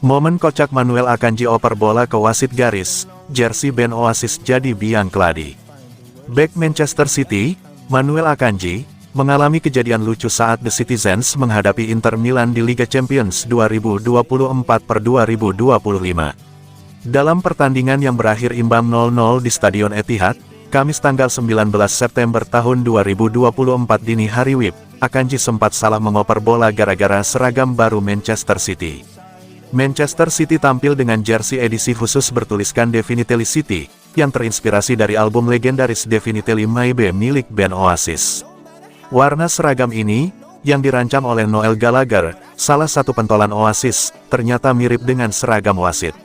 Momen kocak Manuel Akanji oper bola ke wasit garis, jersey band Oasis jadi biang keladi. Bek Manchester City, Manuel Akanji, mengalami kejadian lucu saat The Citizens menghadapi Inter Milan di Liga Champions 2024/2025. Dalam pertandingan yang berakhir imbang 0-0 di Stadion Etihad, Kamis tanggal 19 September tahun 2024 dini hari WIB, Akanji sempat salah mengoper bola gara-gara seragam baru Manchester City. Manchester City tampil dengan jersey edisi khusus bertuliskan Definitely City, yang terinspirasi dari album legendaris Definitely Maybe milik band Oasis. Warna seragam ini, yang dirancang oleh Noel Gallagher, salah satu pentolan Oasis, ternyata mirip dengan seragam wasit.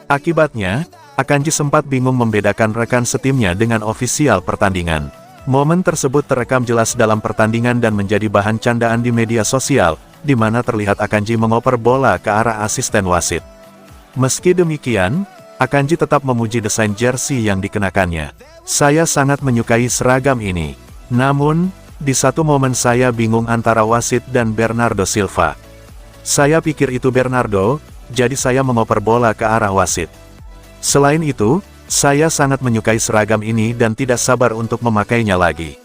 Akibatnya, Akanji sempat bingung membedakan rekan setimnya dengan ofisial pertandingan. Momen tersebut terekam jelas dalam pertandingan dan menjadi bahan candaan di media sosial, di mana terlihat Akanji mengoper bola ke arah asisten wasit. Meski demikian, Akanji tetap memuji desain jersey yang dikenakannya. "Saya sangat menyukai seragam ini. Namun, di satu momen saya bingung antara wasit dan Bernardo Silva. Saya pikir itu Bernardo, jadi saya mengoper bola ke arah wasit. Selain itu, saya sangat menyukai seragam ini dan tidak sabar untuk memakainya lagi."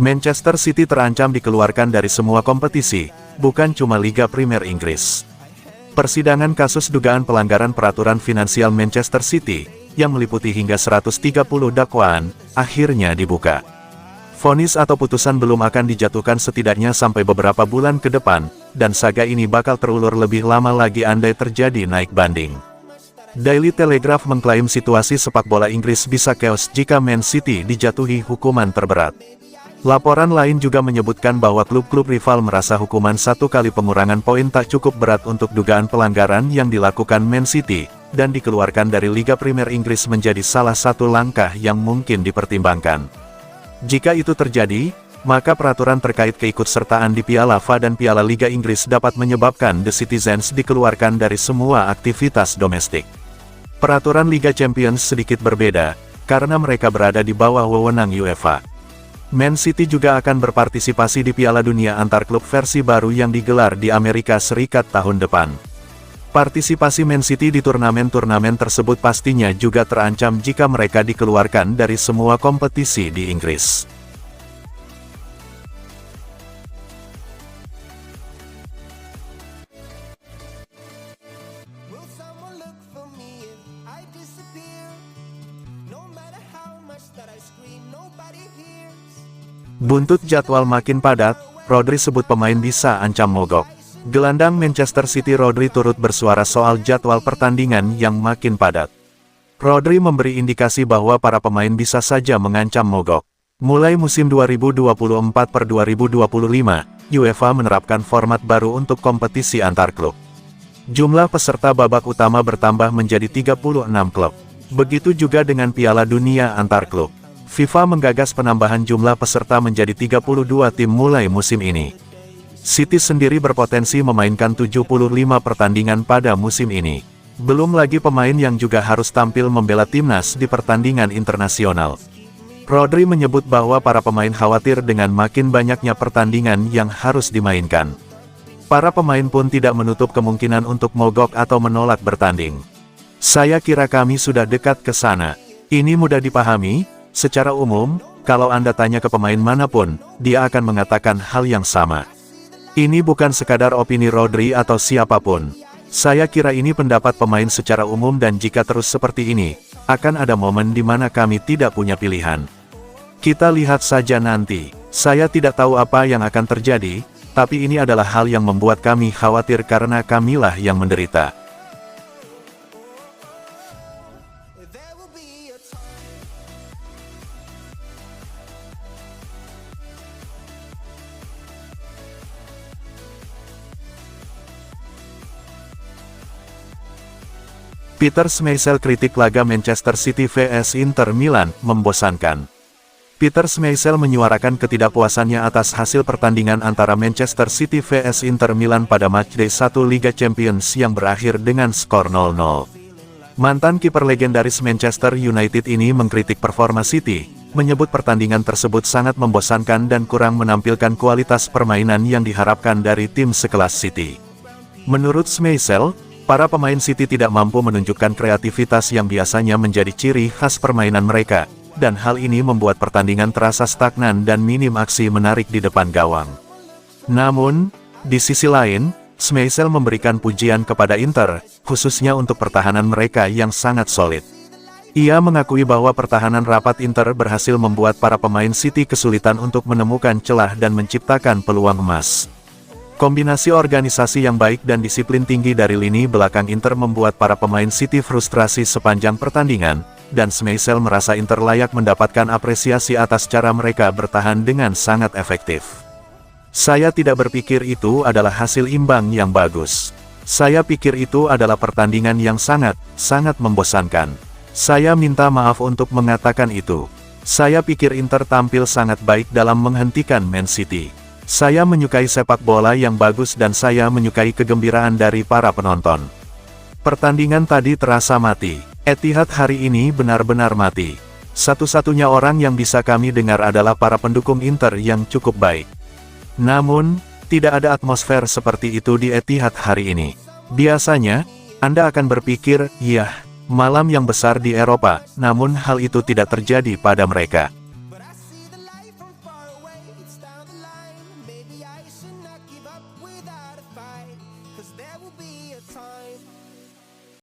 Manchester City terancam dikeluarkan dari semua kompetisi, bukan cuma Liga Premier Inggris. Persidangan kasus dugaan pelanggaran peraturan finansial Manchester City, yang meliputi hingga 130 dakwaan, akhirnya dibuka. Vonis atau putusan belum akan dijatuhkan setidaknya sampai beberapa bulan ke depan, dan saga ini bakal terulur lebih lama lagi andai terjadi naik banding. Daily Telegraph mengklaim situasi sepak bola Inggris bisa chaos jika Man City dijatuhi hukuman terberat. Laporan lain juga menyebutkan bahwa klub-klub rival merasa hukuman 1 kali pengurangan poin tak cukup berat untuk dugaan pelanggaran yang dilakukan Man City, dan dikeluarkan dari Liga Premier Inggris menjadi salah satu langkah yang mungkin dipertimbangkan. Jika itu terjadi, maka peraturan terkait keikutsertaan di Piala FA dan Piala Liga Inggris dapat menyebabkan The Citizens dikeluarkan dari semua aktivitas domestik. Peraturan Liga Champions sedikit berbeda, karena mereka berada di bawah wewenang UEFA. Man City juga akan berpartisipasi di Piala Dunia antar klub versi baru yang digelar di Amerika Serikat tahun depan. Partisipasi Man City di turnamen-turnamen tersebut pastinya juga terancam jika mereka dikeluarkan dari semua kompetisi di Inggris. Buntut jadwal makin padat, Rodri sebut pemain bisa ancam mogok. Gelandang Manchester City Rodri turut bersuara soal jadwal pertandingan yang makin padat. Rodri memberi indikasi bahwa para pemain bisa saja mengancam mogok. Mulai musim 2024/2025, UEFA menerapkan format baru untuk kompetisi antar klub. Jumlah peserta babak utama bertambah menjadi 36 klub. Begitu juga dengan Piala Dunia antar klub. FIFA menggagas penambahan jumlah peserta menjadi 32 tim mulai musim ini. City sendiri berpotensi memainkan 75 pertandingan pada musim ini. Belum lagi pemain yang juga harus tampil membela timnas di pertandingan internasional. Rodri menyebut bahwa para pemain khawatir dengan makin banyaknya pertandingan yang harus dimainkan. Para pemain pun tidak menutup kemungkinan untuk mogok atau menolak bertanding. "Saya kira kami sudah dekat ke sana. Ini mudah dipahami. Secara umum, kalau Anda tanya ke pemain manapun, dia akan mengatakan hal yang sama. Ini bukan sekadar opini Rodri atau siapapun. Saya kira ini pendapat pemain secara umum dan jika terus seperti ini, akan ada momen di mana kami tidak punya pilihan. Kita lihat saja nanti. Saya tidak tahu apa yang akan terjadi, tapi ini adalah hal yang membuat kami khawatir karena kamilah yang menderita." Peter Schmeichel kritik laga Manchester City vs Inter Milan, membosankan. Peter Schmeichel menyuarakan ketidakpuasannya atas hasil pertandingan antara Manchester City vs Inter Milan pada matchday 1 Liga Champions yang berakhir dengan skor 0-0. Mantan kiper legendaris Manchester United ini mengkritik performa City, menyebut pertandingan tersebut sangat membosankan dan kurang menampilkan kualitas permainan yang diharapkan dari tim sekelas City. Menurut Schmeichel, para pemain City tidak mampu menunjukkan kreativitas yang biasanya menjadi ciri khas permainan mereka, dan hal ini membuat pertandingan terasa stagnan dan minim aksi menarik di depan gawang. Namun, di sisi lain, Schmeichel memberikan pujian kepada Inter, khususnya untuk pertahanan mereka yang sangat solid. Ia mengakui bahwa pertahanan rapat Inter berhasil membuat para pemain City kesulitan untuk menemukan celah dan menciptakan peluang emas. Kombinasi organisasi yang baik dan disiplin tinggi dari lini belakang Inter membuat para pemain City frustrasi sepanjang pertandingan, dan Schmeichel merasa Inter layak mendapatkan apresiasi atas cara mereka bertahan dengan sangat efektif. Saya tidak berpikir itu adalah hasil imbang yang bagus. Saya pikir itu adalah pertandingan yang sangat membosankan. Saya minta maaf untuk mengatakan itu. Saya pikir Inter tampil sangat baik dalam menghentikan Man City. Saya menyukai sepak bola yang bagus dan saya menyukai kegembiraan dari para penonton. Pertandingan tadi terasa mati. Etihad hari ini benar-benar mati. Satu-satunya orang yang bisa kami dengar adalah para pendukung Inter yang cukup baik. Namun, tidak ada atmosfer seperti itu di Etihad hari ini. Biasanya, Anda akan berpikir, yah, malam yang besar di Eropa, namun hal itu tidak terjadi pada mereka.